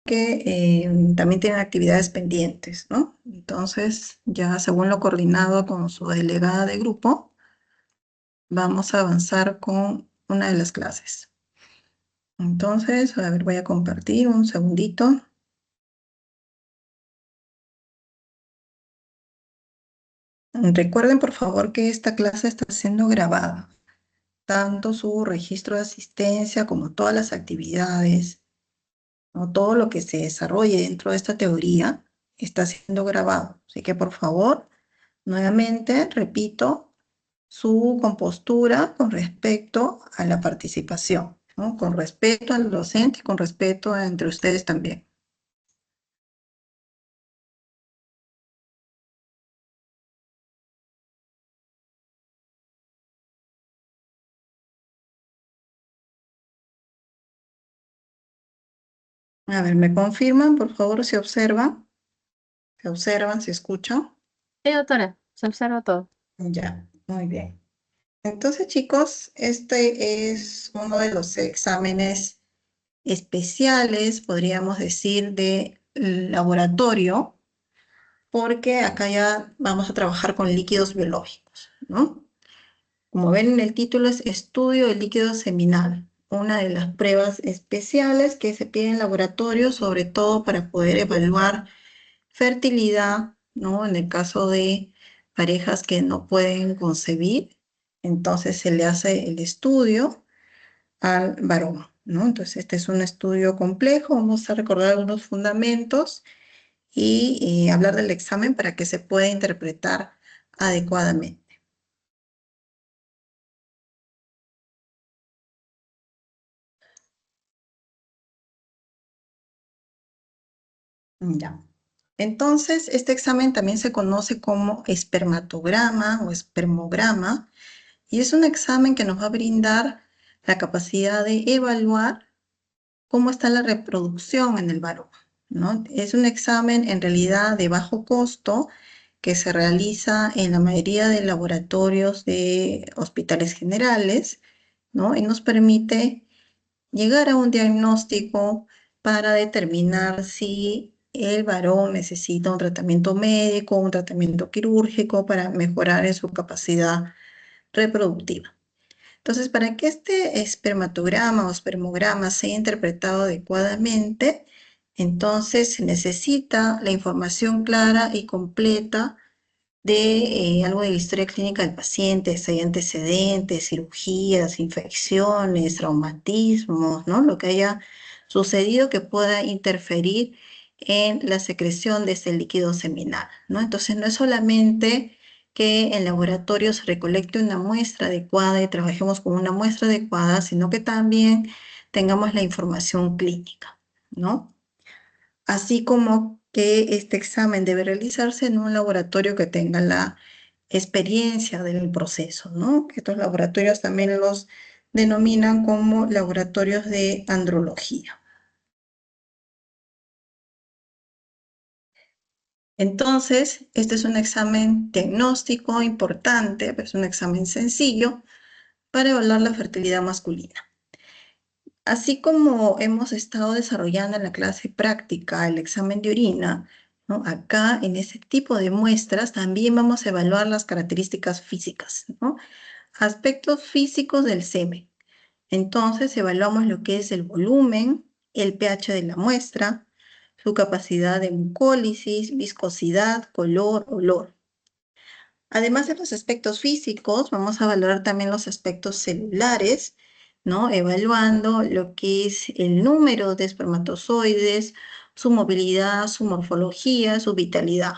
que también tienen actividades pendientes, ¿no? Entonces, ya según lo coordinado con su delegada de grupo, vamos a avanzar con una de las clases. Entonces, a ver, voy a compartir un segundito. Recuerden, por favor, que esta clase está siendo grabada. Tanto su registro de asistencia como todas las actividades, ¿no? Todo lo que se desarrolle dentro de esta teoría está siendo grabado. Así que, por favor, nuevamente, repito, su compostura con respecto a la participación, ¿no? Con respeto al docente y con respeto entre ustedes también. A ver, ¿me confirman, por favor, si observan? ¿Se observan, se escuchan? Sí, doctora, se observa todo. Ya, muy bien. Entonces, chicos, este es uno de los exámenes especiales, podríamos decir, de laboratorio, porque acá ya vamos a trabajar con líquidos biológicos, ¿no? Como ven en el título es estudio del líquido seminal, una de las pruebas especiales que se pide en laboratorio, sobre todo para poder evaluar fertilidad, ¿no? En el caso de parejas que no pueden concebir, entonces se le hace el estudio al varón, ¿no? Entonces este es un estudio complejo, vamos a recordar algunos fundamentos y hablar del examen para que se pueda interpretar adecuadamente. Ya. Entonces, este examen también se conoce como espermatograma o espermograma y es un examen que nos va a brindar la capacidad de evaluar cómo está la reproducción en el varón, ¿no? Es un examen en realidad de bajo costo que se realiza en la mayoría de laboratorios de hospitales generales, ¿no? Y nos permite llegar a un diagnóstico para determinar si el varón necesita un tratamiento médico, un tratamiento quirúrgico para mejorar en su capacidad reproductiva. Entonces, para que este espermatograma o espermograma sea interpretado adecuadamente, entonces se necesita la información clara y completa de algo de la historia clínica del paciente, si hay antecedentes, cirugías, infecciones, traumatismos, ¿no? Lo que haya sucedido que pueda interferir en la secreción de este líquido seminal, ¿no? Entonces no es solamente que en laboratorio se recolecte una muestra adecuada y trabajemos con una muestra adecuada, sino que también tengamos la información clínica, ¿no? Así como que este examen debe realizarse en un laboratorio que tenga la experiencia del proceso, ¿no? Estos laboratorios también los denominan como laboratorios de andrología. Entonces, este es un examen diagnóstico importante, pero es un examen sencillo para evaluar la fertilidad masculina. Así como hemos estado desarrollando en la clase práctica el examen de orina, ¿no? Acá en ese tipo de muestras también vamos a evaluar las características físicas, ¿no? Aspectos físicos del semen. Entonces evaluamos lo que es el volumen, el pH de la muestra, su capacidad de mucólisis, viscosidad, color, olor. Además de los aspectos físicos, vamos a valorar también los aspectos celulares, ¿no? Evaluando lo que es el número de espermatozoides, su movilidad, su morfología, su vitalidad.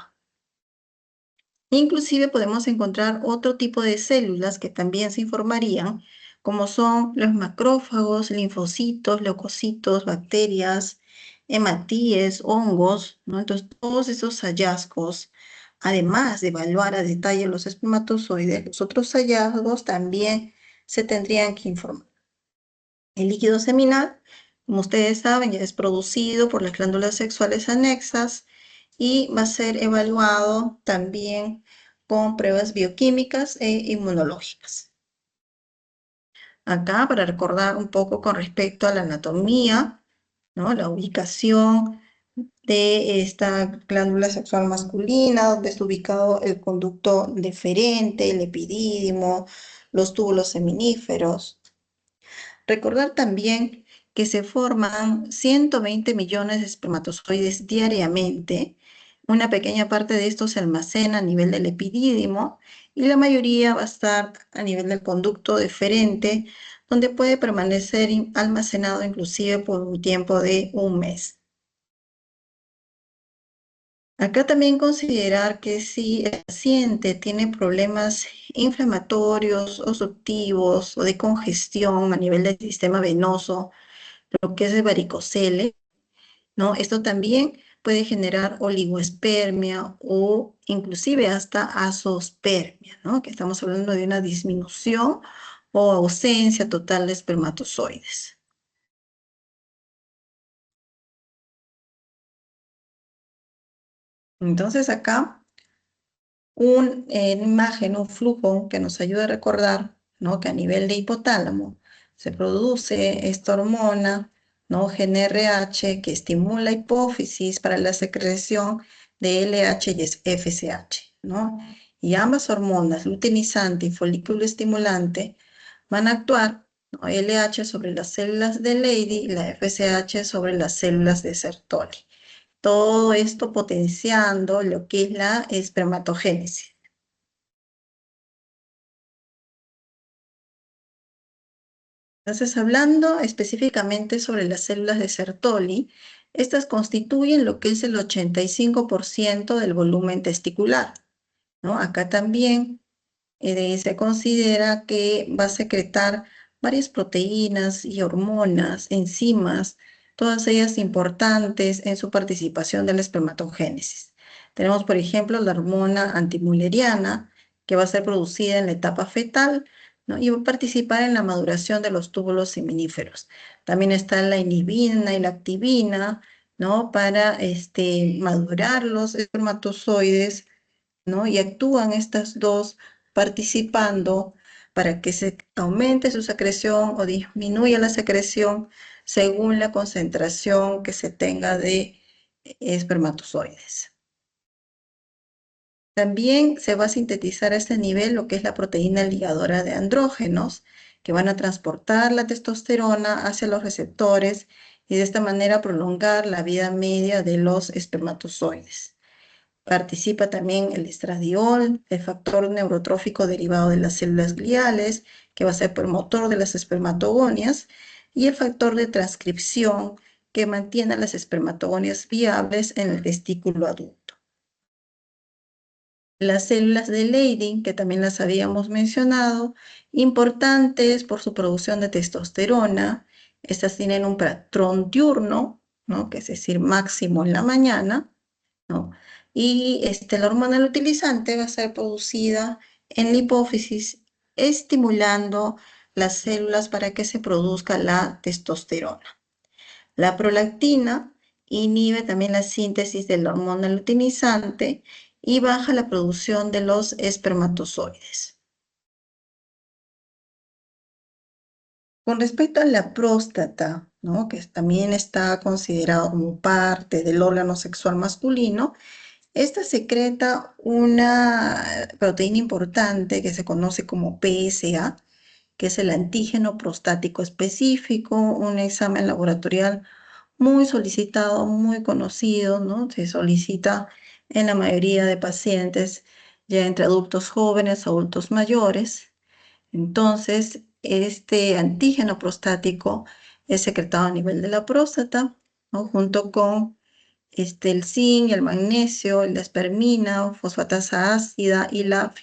Inclusive podemos encontrar otro tipo de células que también se informarían, como son los macrófagos, linfocitos, leucocitos, bacterias, hematíes, hongos, ¿no? Entonces, todos esos hallazgos, además de evaluar a detalle los espermatozoides, los otros hallazgos también se tendrían que informar. El líquido seminal, como ustedes saben, ya es producido por las glándulas sexuales anexas y va a ser evaluado también con pruebas bioquímicas e inmunológicas. Acá, para recordar un poco con respecto a la anatomía ¿no? La ubicación de esta glándula sexual masculina, donde está ubicado el conducto deferente, el epidídimo, los túbulos seminíferos. Recordar también que se forman 120 millones de espermatozoides diariamente. Una pequeña parte de estos se almacena a nivel del epidídimo y la mayoría va a estar a nivel del conducto deferente, donde puede permanecer almacenado inclusive por un tiempo de un mes. Acá también considerar que si el paciente tiene problemas inflamatorios, obstructivos o de congestión a nivel del sistema venoso, lo que es de varicocele, ¿no? Esto también puede generar oligoespermia o inclusive hasta azospermia, ¿no? Que estamos hablando de una disminución o ausencia total de espermatozoides. Entonces acá una imagen, un flujo que nos ayuda a recordar, ¿no? Que a nivel de hipotálamo se produce esta hormona, ¿no? GnRH, que estimula hipófisis para la secreción de LH y FSH, ¿no? Y ambas hormonas, luteinizante y folículo estimulante, van a actuar, ¿no? LH sobre las células de Leydig y la FSH sobre las células de Sertoli. Todo esto potenciando lo que es la espermatogénesis. Entonces, hablando específicamente sobre las células de Sertoli, estas constituyen lo que es el 85% del volumen testicular, ¿no? Acá también se considera que va a secretar varias proteínas y hormonas, enzimas, todas ellas importantes en su participación de la espermatogénesis. Tenemos, por ejemplo, la hormona antimülleriana, que va a ser producida en la etapa fetal, ¿no? Y va a participar en la maduración de los túbulos seminíferos. También está la inhibina y la activina, ¿no? Para madurar los espermatozoides, ¿no? Y actúan estas dos participando para que se aumente su secreción o disminuya la secreción según la concentración que se tenga de espermatozoides. También se va a sintetizar a este nivel lo que es la proteína ligadora de andrógenos, que van a transportar la testosterona hacia los receptores y de esta manera prolongar la vida media de los espermatozoides. Participa también el estradiol, el factor neurotrófico derivado de las células gliales, que va a ser promotor de las espermatogonias, y el factor de transcripción, que mantiene las espermatogonias viables en el testículo adulto. Las células de Leydig, que también las habíamos mencionado, importantes por su producción de testosterona. Estas tienen un patrón diurno, ¿no? Que es decir, máximo en la mañana, ¿no? Y la hormona luteinizante va a ser producida en la hipófisis, estimulando las células para que se produzca la testosterona. La prolactina inhibe también la síntesis de la hormona luteinizante y baja la producción de los espermatozoides. Con respecto a la próstata, ¿no? Que también está considerado como parte del órgano sexual masculino, esta secreta una proteína importante que se conoce como PSA, que es el antígeno prostático específico, un examen laboratorial muy solicitado, muy conocido, ¿no? Se solicita en la mayoría de pacientes ya entre adultos jóvenes, adultos mayores. Entonces, este antígeno prostático es secretado a nivel de la próstata, ¿no? Junto con el zinc, el magnesio, la espermina, fosfatasa ácida y la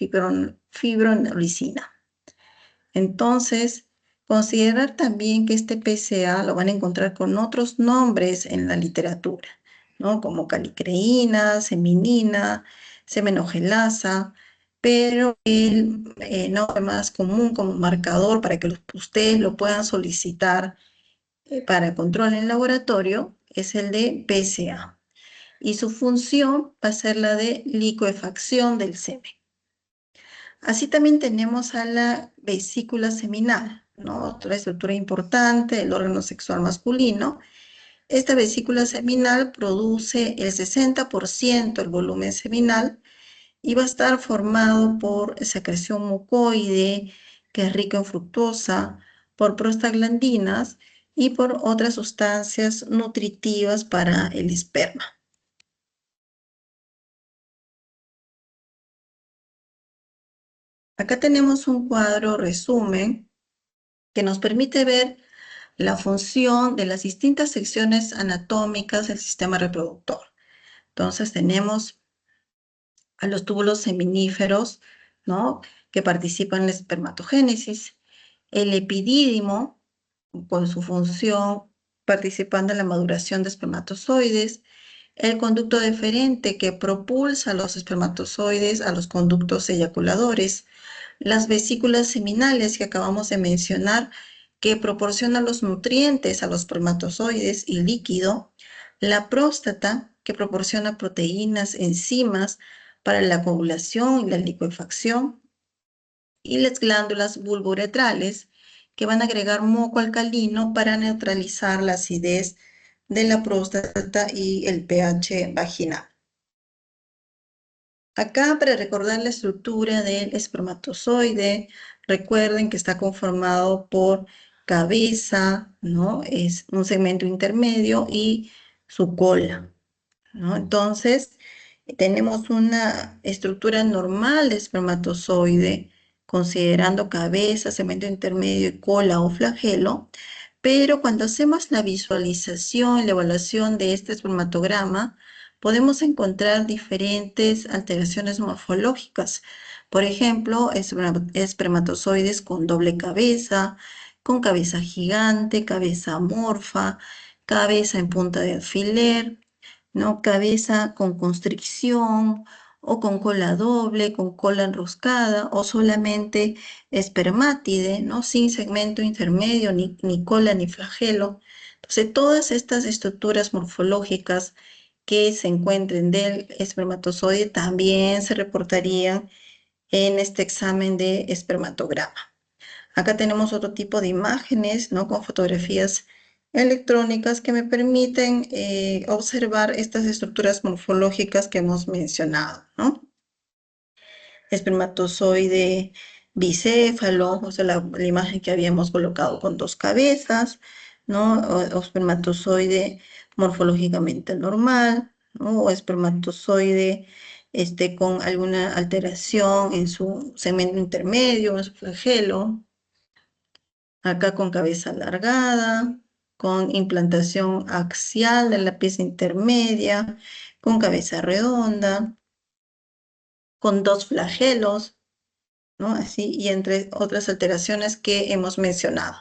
fibrinolicina. Entonces, considerar también que este PSA lo van a encontrar con otros nombres en la literatura, ¿no? Como calicreína, seminina, semenogelasa, pero el nombre más común como marcador para que ustedes lo puedan solicitar para control en laboratorio es el de PSA y su función va a ser la de licuefacción del semen. Así también tenemos a la vesícula seminal, ¿no? Otra estructura importante del órgano sexual masculino, esta vesícula seminal produce el 60% del volumen seminal y va a estar formado por secreción mucoide, que es rica en fructosa, por prostaglandinas y por otras sustancias nutritivas para el esperma. Acá tenemos un cuadro resumen que nos permite ver la función de las distintas secciones anatómicas del sistema reproductor. Entonces tenemos a los túbulos seminíferos, ¿no?, que participan en la espermatogénesis, el epidídimo, con su función participando en la maduración de espermatozoides, el conducto deferente que propulsa a los espermatozoides a los conductos eyaculadores, las vesículas seminales que acabamos de mencionar, que proporcionan los nutrientes a los espermatozoides y líquido, la próstata, que proporciona proteínas, enzimas para la coagulación y la licuefacción, y las glándulas bulbouretrales, que van a agregar moco alcalino para neutralizar la acidez de la próstata y el pH vaginal. Acá, para recordar la estructura del espermatozoide, recuerden que está conformado por cabeza, ¿no?, es un segmento intermedio, y su cola, ¿no? Entonces, tenemos una estructura normal de espermatozoide, considerando cabeza, segmento intermedio y cola o flagelo, pero cuando hacemos la visualización y la evaluación de este espermatograma, podemos encontrar diferentes alteraciones morfológicas. Por ejemplo, espermatozoides con doble cabeza, con cabeza gigante, cabeza amorfa, cabeza en punta de alfiler, ¿no?, cabeza con constricción, o con cola doble, con cola enroscada, o solamente espermátide, ¿no?, sin segmento intermedio, ni cola ni flagelo. Entonces, todas estas estructuras morfológicas que se encuentren del espermatozoide también se reportarían en este examen de espermatograma. Acá tenemos otro tipo de imágenes, ¿no?, con fotografías electrónicas que me permiten observar estas estructuras morfológicas que hemos mencionado, ¿no? Espermatozoide bicéfalo, o sea, la imagen que habíamos colocado con dos cabezas, ¿no?, o espermatozoide morfológicamente normal, ¿no?, o espermatozoide con alguna alteración en su segmento intermedio, en su flagelo. Acá con cabeza alargada, con implantación axial de la pieza intermedia, con cabeza redonda, con dos flagelos, ¿no?, así, y entre otras alteraciones que hemos mencionado.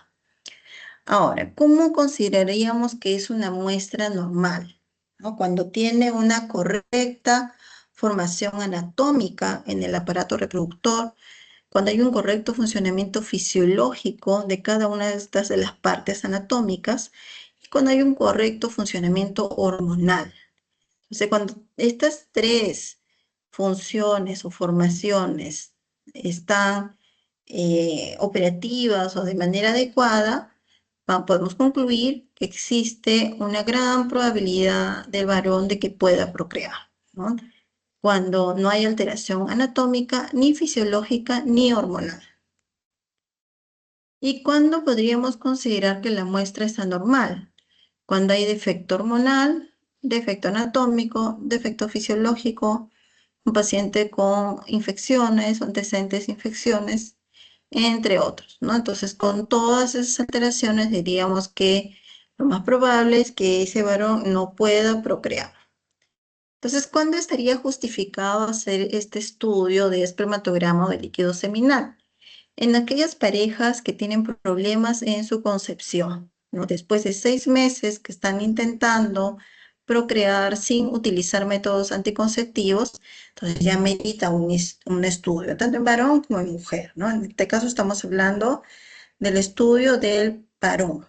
Ahora, ¿cómo consideraríamos que es una muestra normal, ¿no?, cuando tiene una correcta formación anatómica en el aparato reproductor, cuando hay un correcto funcionamiento fisiológico de cada una de las partes anatómicas, y cuando hay un correcto funcionamiento hormonal? Entonces, cuando estas tres funciones o formaciones están operativas o de manera adecuada, podemos concluir que existe una gran probabilidad del varón de que pueda procrear, ¿no?, cuando no hay alteración anatómica, ni fisiológica, ni hormonal. ¿Y cuándo podríamos considerar que la muestra es anormal? Cuando hay defecto hormonal, defecto anatómico, defecto fisiológico, un paciente con infecciones, antecedentes de infecciones, entre otros, ¿no? Entonces, con todas esas alteraciones diríamos que lo más probable es que ese varón no pueda procrear. Entonces, ¿cuándo estaría justificado hacer este estudio de espermatograma o de líquido seminal? En aquellas parejas que tienen problemas en su concepción, ¿no?, después de 6 meses que están intentando procrear sin utilizar métodos anticonceptivos, entonces ya medita un estudio, tanto en varón como en mujer, ¿no? En este caso estamos hablando del estudio del varón.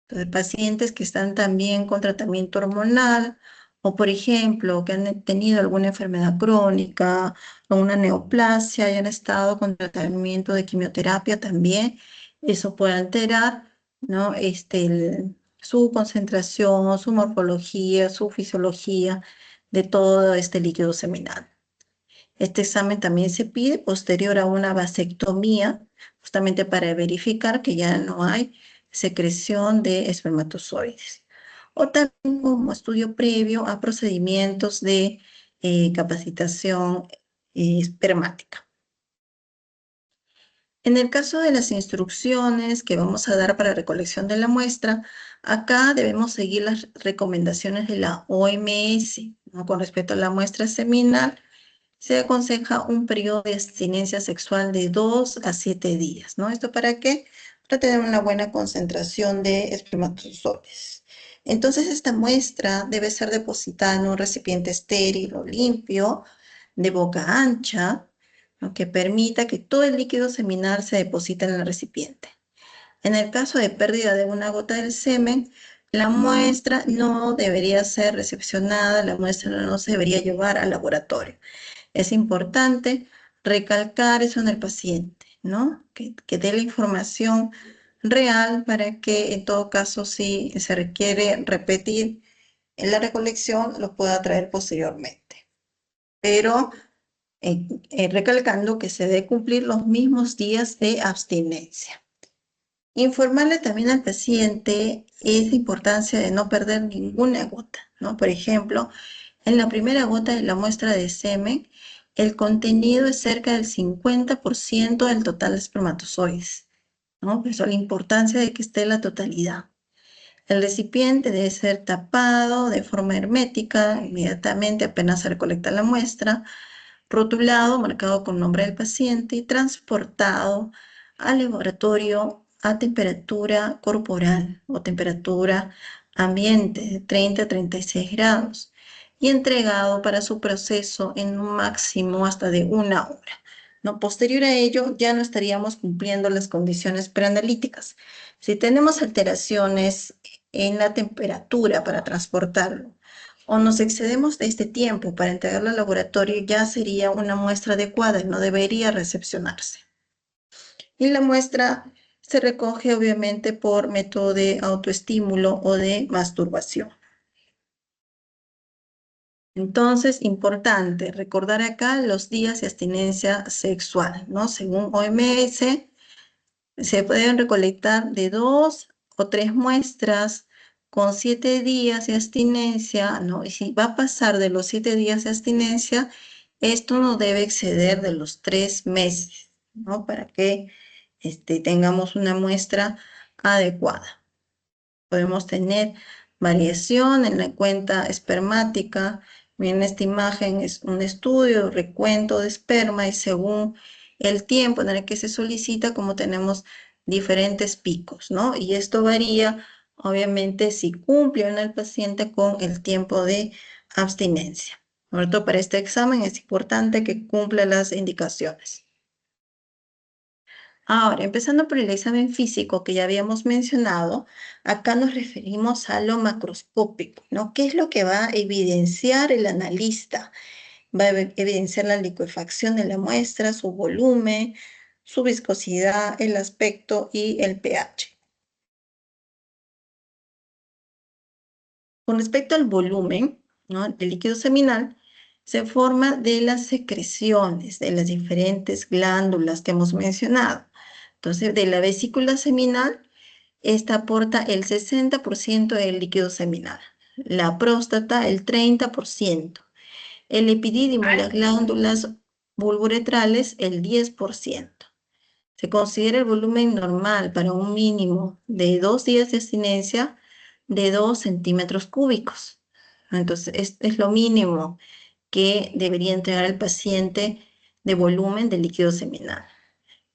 Entonces, pacientes que están también con tratamiento hormonal, o por ejemplo, que han tenido alguna enfermedad crónica o una neoplasia y han estado con tratamiento de quimioterapia también, eso puede alterar, ¿no?, su concentración, su morfología, su fisiología de todo este líquido seminal. Este examen también se pide posterior a una vasectomía, justamente para verificar que ya no hay secreción de espermatozoides. O también como estudio previo a procedimientos de capacitación espermática. En el caso de las instrucciones que vamos a dar para recolección de la muestra, acá debemos seguir las recomendaciones de la OMS, ¿no? Con respecto a la muestra seminal, se aconseja un periodo de abstinencia sexual de 2 a 7 días, ¿no? ¿Esto para qué? Para tener una buena concentración de espermatozoides. Entonces, esta muestra debe ser depositada en un recipiente estéril o limpio, de boca ancha, ¿no? Que permita que todo el líquido seminal se deposite en el recipiente. En el caso de pérdida de una gota del semen, la muestra no debería ser recepcionada, la muestra no se debería llevar al laboratorio. Es importante recalcar eso en el paciente, ¿no? Que dé la información real para que en todo caso, si se requiere repetir en la recolección, lo pueda traer posteriormente. Pero recalcando que se debe cumplir los mismos días de abstinencia. Informarle también al paciente es la importancia de no perder ninguna gota, ¿no? Por ejemplo, en la primera gota de la muestra de semen, el contenido es cerca del 50% del total de espermatozoides, ¿no? Por eso la importancia de que esté la totalidad. El recipiente debe ser tapado de forma hermética inmediatamente apenas se recolecta la muestra, rotulado, marcado con nombre del paciente y transportado al laboratorio a temperatura corporal o temperatura ambiente de 30 a 36 grados y entregado para su proceso en un máximo hasta de 1 hora. ¿No? Posterior a ello, ya no estaríamos cumpliendo las condiciones preanalíticas. Si tenemos alteraciones en la temperatura para transportarlo, o nos excedemos de este tiempo para entregarlo al laboratorio, ya sería una muestra adecuada y no debería recepcionarse. Y la muestra se recoge obviamente por método de autoestímulo o de masturbación. Entonces, importante recordar acá los días de abstinencia sexual, ¿no? Según OMS, se pueden recolectar de 2 o 3 muestras con 7 días de abstinencia, ¿no? Y si va a pasar de los 7 días de abstinencia, esto no debe exceder de los 3 meses, ¿no? Para que tengamos una muestra adecuada. Podemos tener variación en la cuenta espermática. Bien, esta imagen es un estudio, recuento de esperma y según el tiempo en el que se solicita, como tenemos diferentes picos, ¿no? Y esto varía, obviamente, si cumple o no el paciente con el tiempo de abstinencia. Sobre todo para este examen es importante que cumpla las indicaciones. Ahora, empezando por el examen físico que ya habíamos mencionado, acá nos referimos a lo macroscópico, ¿no? ¿Qué es lo que va a evidenciar el analista? Va a evidenciar la liquefacción de la muestra, su volumen, su viscosidad, el aspecto y el pH. Con respecto al volumen, ¿no? El líquido seminal se forma de las secreciones de las diferentes glándulas que hemos mencionado. Entonces, de la vesícula seminal, esta aporta el 60% del líquido seminal. La próstata, el 30%. El epidídimo y las glándulas vulvoretrales, el 10%. Se considera el volumen normal para un mínimo de 2 días de abstinencia de 2 centímetros cúbicos. Entonces, es lo mínimo que debería entregar el paciente de volumen de líquido seminal.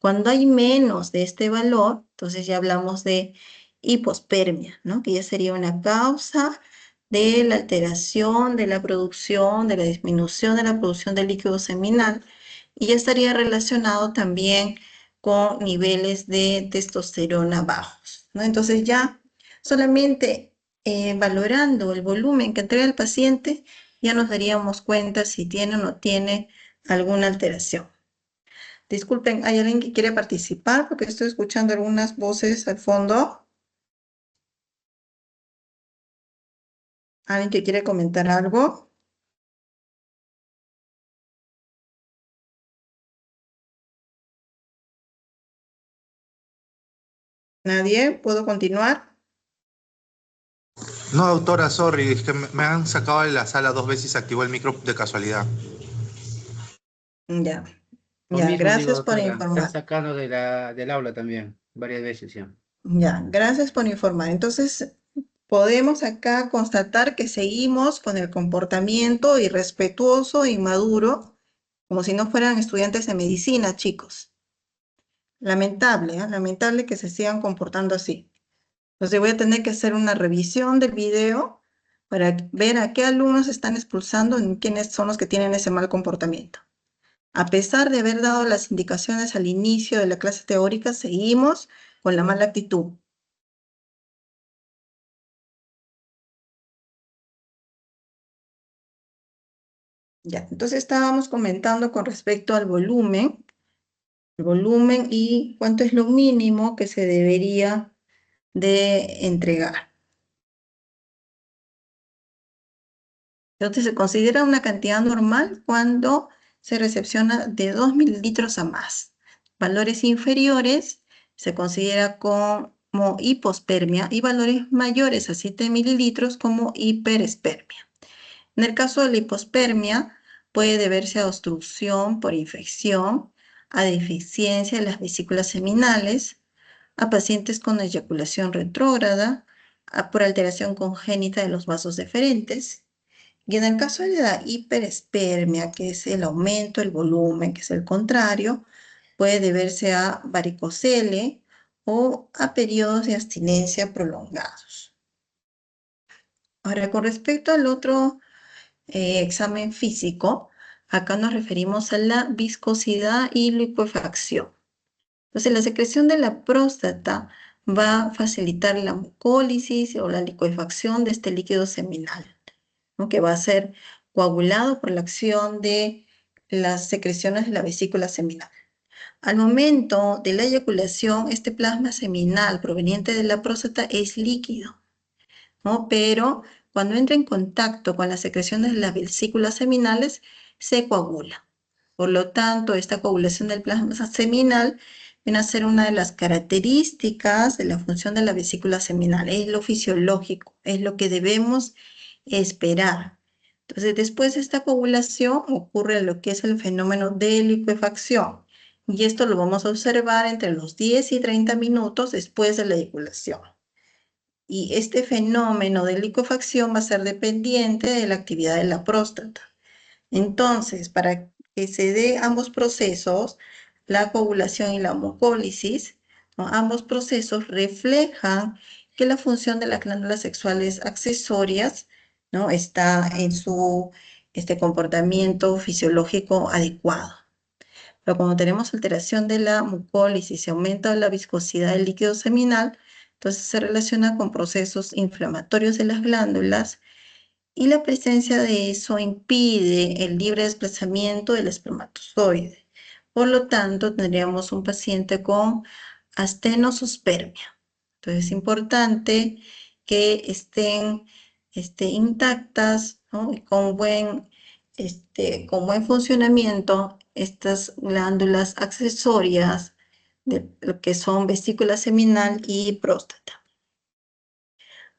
Cuando hay menos de este valor, entonces ya hablamos de hipospermia, ¿no? Que ya sería una causa de la alteración de la producción, de la disminución de la producción de líquido seminal, y ya estaría relacionado también con niveles de testosterona bajos, ¿no? Entonces ya solamente valorando el volumen que entrega el paciente, ya nos daríamos cuenta si tiene o no tiene alguna alteración. Disculpen, ¿hay alguien que quiere participar? Porque estoy escuchando algunas voces al fondo. ¿Alguien que quiere comentar algo? ¿Nadie? ¿Puedo continuar? No, doctora, sorry, es que me han sacado de la sala 2 veces y se activó el micro de casualidad. Ya, Lo ya, mismo digo, gracias por doctora, me han informar. sacado del aula también, varias veces ya. Ya, gracias por informar. Entonces, podemos acá constatar que seguimos con el comportamiento irrespetuoso e inmaduro, como si no fueran estudiantes de medicina, chicos. Lamentable, ¿eh? Lamentable que se sigan comportando así. Entonces voy a tener que hacer una revisión del video para ver a qué alumnos están expulsando y quiénes son los que tienen ese mal comportamiento. A pesar de haber dado las indicaciones al inicio de la clase teórica, seguimos con la mala actitud. Ya, entonces estábamos comentando con respecto al volumen, el volumen y cuánto es lo mínimo que se debería de entregar. Entonces se considera una cantidad normal cuando se recepciona de 2 mililitros a más. Valores inferiores se considera como hipospermia y valores mayores a 7 mililitros como hiperespermia. En el caso de la hipospermia, puede deberse a obstrucción por infección, a deficiencia de las vesículas seminales, a pacientes con eyaculación retrógrada, por alteración congénita de los vasos deferentes. Y en el caso de la hiperespermia, que es el aumento del volumen, que es el contrario, puede deberse a varicocele o a periodos de abstinencia prolongados. Ahora, con respecto al otro examen físico, acá nos referimos a la viscosidad y liquefacción. Entonces, la secreción de la próstata va a facilitar la mucólisis o la liquefacción de este líquido seminal, ¿no? Que va a ser coagulado por la acción de las secreciones de la vesícula seminal. Al momento de la eyaculación, este plasma seminal proveniente de la próstata es líquido, ¿no? Pero cuando entra en contacto con las secreciones de las vesículas seminales, se coagula. Por lo tanto, esta coagulación del plasma seminal viene a ser una de las características de la función de la vesícula seminal. Es lo fisiológico, es lo que debemos esperar. Entonces, después de esta coagulación ocurre lo que es el fenómeno de liquefacción. Y esto lo vamos a observar entre los 10 y 30 minutos después de la eyaculación. Y este fenómeno de liquefacción va a ser dependiente de la actividad de la próstata. Entonces, para que se dé ambos procesos, la coagulación y la mucólisis, ¿no? Ambos procesos reflejan que la función de las glándulas sexuales accesorias, ¿no? Está en su comportamiento fisiológico adecuado. Pero cuando tenemos alteración de la mucólisis y aumenta la viscosidad del líquido seminal, entonces se relaciona con procesos inflamatorios de las glándulas y la presencia de eso impide el libre desplazamiento del espermatozoide. Por lo tanto, tendríamos un paciente con astenosospermia. Entonces, es importante que estén intactas, ¿no? Y con buen funcionamiento estas glándulas accesorias de lo que son vesícula seminal y próstata.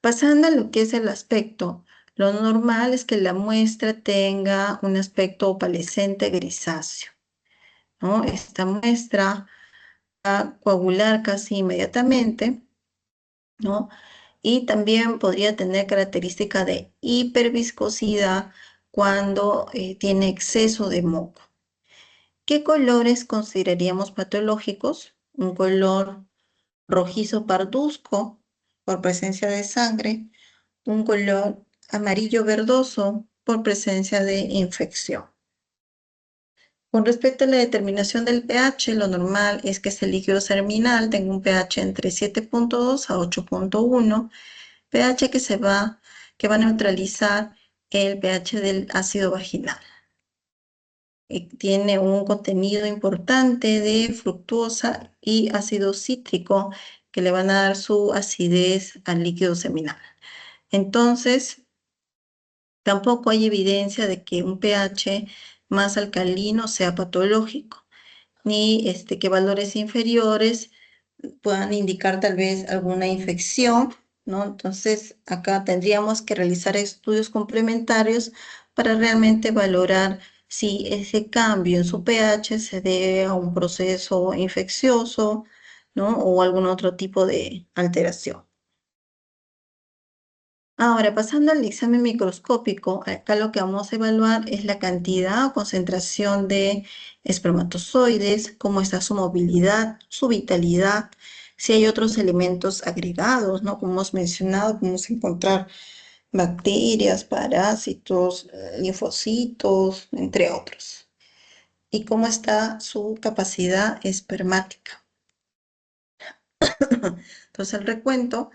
Pasando a lo que es el aspecto, lo normal es que la muestra tenga un aspecto opalescente grisáceo, ¿no? Esta muestra va a coagular casi inmediatamente, ¿no? Y también podría tener característica de hiperviscosidad cuando tiene exceso de moco. ¿Qué colores consideraríamos patológicos? Un color rojizo parduzco por presencia de sangre, un color amarillo verdoso por presencia de infección. Con respecto a la determinación del pH, lo normal es que este líquido seminal tenga un pH entre 7.2 a 8.1, pH que va a neutralizar el pH del ácido vaginal. Tiene un contenido importante de fructuosa y ácido cítrico que le van a dar su acidez al líquido seminal. Entonces, Tampoco hay evidencia de que un pH más alcalino sea patológico, ni que valores inferiores puedan indicar tal vez alguna infección, ¿no? Entonces, acá tendríamos que realizar estudios complementarios para realmente valorar si ese cambio en su pH se debe a un proceso infeccioso, ¿no? O algún otro tipo de alteración. Ahora, pasando al examen microscópico, acá lo que vamos a evaluar es la cantidad o concentración de espermatozoides, cómo está su movilidad, su vitalidad, si hay otros elementos agregados, ¿no? Como hemos mencionado, podemos encontrar bacterias, parásitos, linfocitos, entre otros. Y cómo está su capacidad espermática. Entonces, el recuento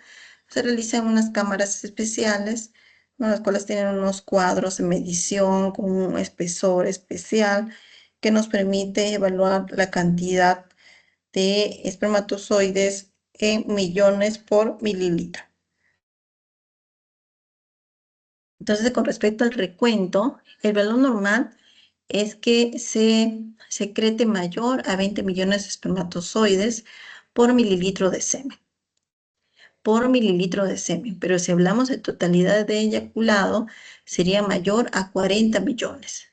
se realiza en unas cámaras especiales, ¿no? Las cuales tienen unos cuadros de medición con un espesor especial que nos permite evaluar la cantidad de espermatozoides en millones por mililitro. Entonces, con respecto al recuento, el valor normal es que se secrete mayor a 20 millones de espermatozoides por mililitro de semen. Por mililitro de semen, pero si hablamos de totalidad de eyaculado, sería mayor a 40 millones.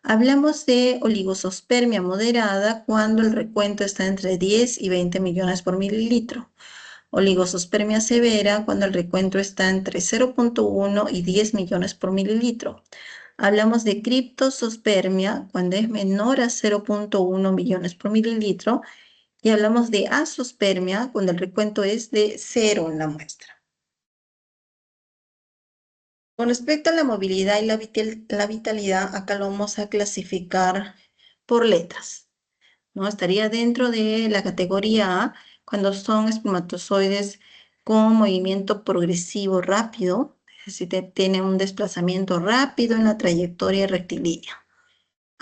Hablamos de oligosospermia moderada cuando el recuento está entre 10 y 20 millones por mililitro. Oligosospermia severa cuando el recuento está entre 0.1 y 10 millones por mililitro. Hablamos de criptosospermia cuando es menor a 0.1 millones por mililitro. Y hablamos de azospermia cuando el recuento es de 0 en la muestra. Con respecto a la movilidad y la vitalidad, acá lo vamos a clasificar por letras, ¿no? Estaría dentro de la categoría A cuando son espermatozoides con movimiento progresivo rápido, es decir, tienen un desplazamiento rápido en la trayectoria rectilínea.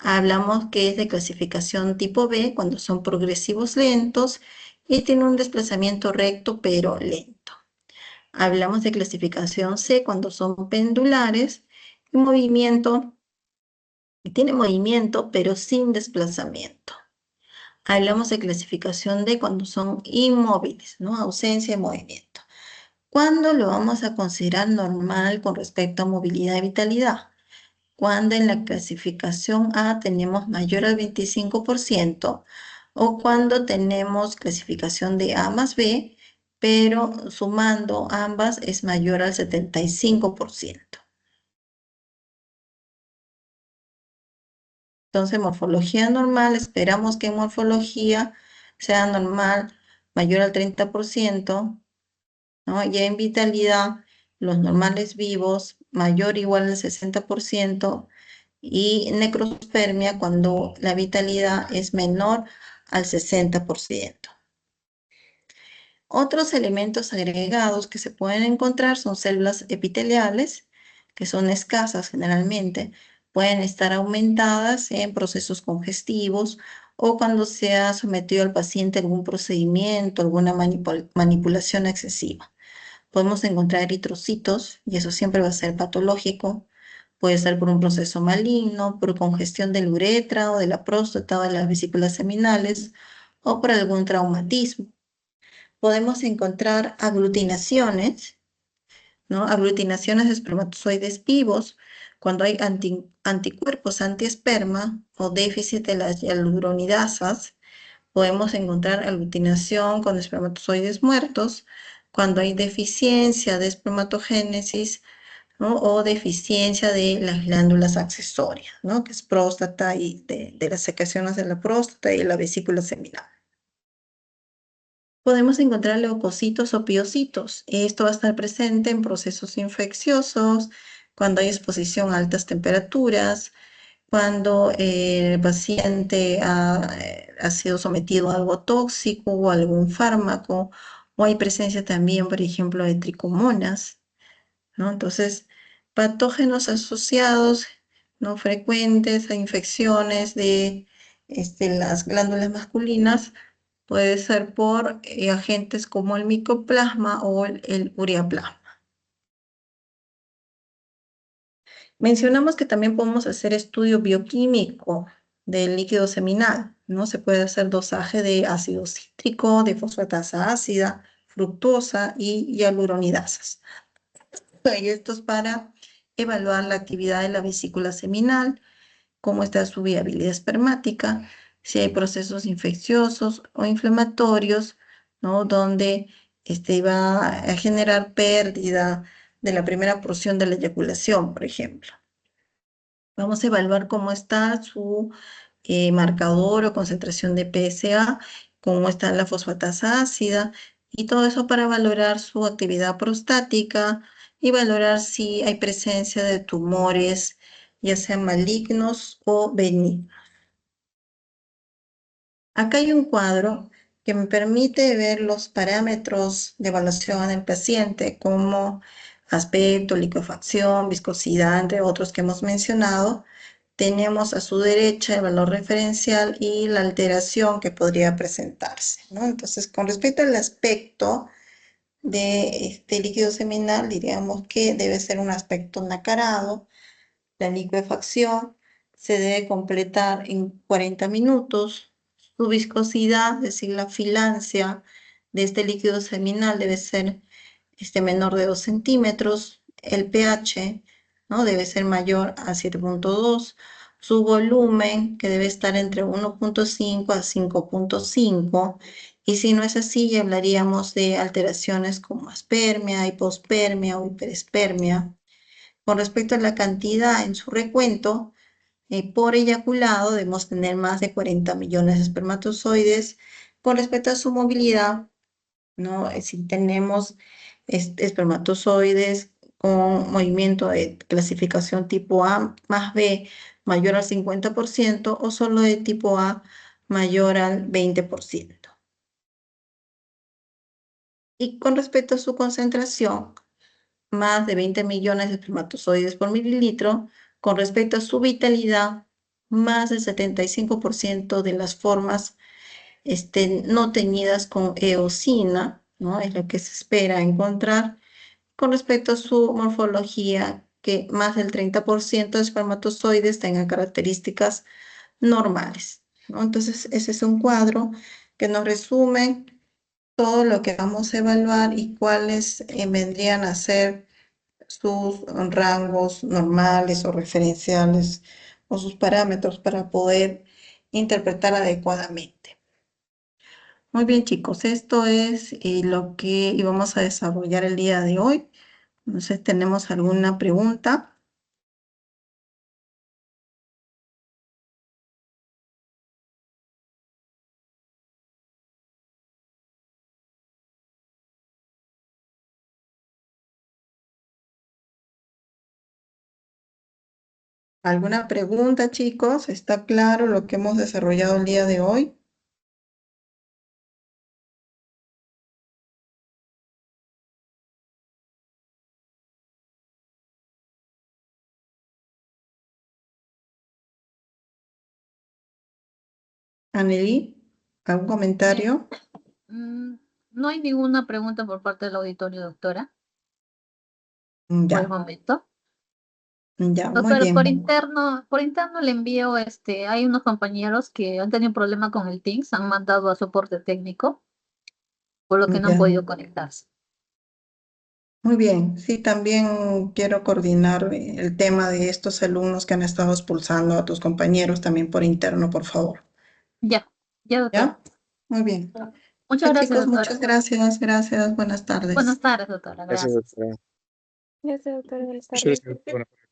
Hablamos que es de clasificación tipo B cuando son progresivos lentos y tienen un desplazamiento recto pero lento. Hablamos de clasificación C cuando son pendulares y tiene movimiento pero sin desplazamiento. Hablamos de clasificación D cuando son inmóviles, ¿no? Ausencia de movimiento. ¿Cuándo lo vamos a considerar normal con respecto a movilidad y vitalidad? Cuando en la clasificación A tenemos mayor al 25% o cuando tenemos clasificación de A más B, pero sumando ambas es mayor al 75%. Entonces, morfología normal, esperamos que en morfología sea normal mayor al 30%, ¿no? Ya en vitalidad, los normales vivos mayor o igual al 60%, y necrospermia cuando la vitalidad es menor al 60%. Otros elementos agregados que se pueden encontrar son células epiteliales, que son escasas generalmente, pueden estar aumentadas en procesos congestivos o cuando se ha sometido al paciente a algún procedimiento, alguna manipulación excesiva. Podemos encontrar eritrocitos y eso siempre va a ser patológico. Puede ser por un proceso maligno, por congestión del uretra o de la próstata o de las vesículas seminales o por algún traumatismo. Podemos encontrar aglutinaciones, ¿no? Aglutinaciones de espermatozoides vivos cuando hay anticuerpos antiesperma o déficit de las hialuronidasas. Podemos encontrar aglutinación con espermatozoides muertos cuando hay deficiencia de espermatogénesis, ¿no? O deficiencia de las glándulas accesorias, ¿no? Que es próstata y de las secreciones de la próstata y de la vesícula seminal. Podemos encontrar leucocitos o piocitos. Esto va a estar presente en procesos infecciosos, cuando hay exposición a altas temperaturas, cuando el paciente ha sido sometido a algo tóxico o algún fármaco, o hay presencia también, por ejemplo, de tricomonas, ¿no? Entonces, patógenos asociados, no frecuentes a infecciones de las glándulas masculinas puede ser por agentes como el micoplasma o el ureaplasma. Mencionamos que también podemos hacer estudio bioquímico del líquido seminal, ¿no? Se puede hacer dosaje de ácido cítrico, de fosfatasa ácida, fructosa y hialuronidasas. Y esto es para evaluar la actividad de la vesícula seminal, cómo está su viabilidad espermática, si hay procesos infecciosos o inflamatorios, ¿no? Donde va a generar pérdida de la primera porción de la eyaculación, por ejemplo. Vamos a evaluar cómo está su marcador o concentración de PSA, cómo está la fosfatasa ácida y todo eso para valorar su actividad prostática y valorar si hay presencia de tumores, ya sean malignos o benignos. Acá hay un cuadro que me permite ver los parámetros de evaluación en el paciente, como aspecto, liquefacción, viscosidad, entre otros que hemos mencionado. Tenemos a su derecha el valor referencial y la alteración que podría presentarse, ¿no? Entonces, con respecto al aspecto de este líquido seminal, diríamos que debe ser un aspecto nacarado. La liquefacción se debe completar en 40 minutos. Su viscosidad, es decir, la filancia de este líquido seminal debe ser menor de 2 centímetros. El pH, ¿no? Debe ser mayor a 7.2. Su volumen, que debe estar entre 1.5 a 5.5. Y si no es así, ya hablaríamos de alteraciones como aspermia, hipospermia o hiperespermia. Con respecto a la cantidad en su recuento, por eyaculado debemos tener más de 40 millones de espermatozoides. Con respecto a su movilidad, ¿no? Si tenemos espermatozoides con movimiento de clasificación tipo A más B mayor al 50% o solo de tipo A mayor al 20%. Y con respecto a su concentración, más de 20 millones de espermatozoides por mililitro. Con respecto a su vitalidad, más del 75% de las formas no teñidas con eosina, ¿no? Es lo que se espera encontrar. Con respecto a su morfología, que más del 30% de espermatozoides tengan características normales, ¿no? Entonces, ese es un cuadro que nos resume todo lo que vamos a evaluar y cuáles vendrían a ser sus rangos normales o referenciales o sus parámetros para poder interpretar adecuadamente. Muy bien, chicos, esto es lo que íbamos a desarrollar el día de hoy. Entonces, ¿tenemos alguna pregunta? ¿Alguna pregunta, chicos? ¿Está claro lo que hemos desarrollado el día de hoy? Anneli, ¿algún comentario? No hay ninguna pregunta por parte del auditorio, doctora, por el Ya, momento. ya, muy Doctora, bien. por interno le envío, hay unos compañeros que han tenido problema con el Teams, han mandado a soporte técnico, por lo que no han Ya, podido conectarse. muy bien. Sí, también quiero coordinar el tema de estos alumnos que han estado expulsando a tus compañeros también por interno, por favor. Ya, ya, doctora. ¿Ya? Muy bien. Muchas Ya, gracias, chicos, doctora. muchas gracias, gracias. Buenas tardes. Buenas tardes, doctora. Gracias, Gracias. doctora. Gracias, doctora. Buenas Muchas tardes. gracias, doctora.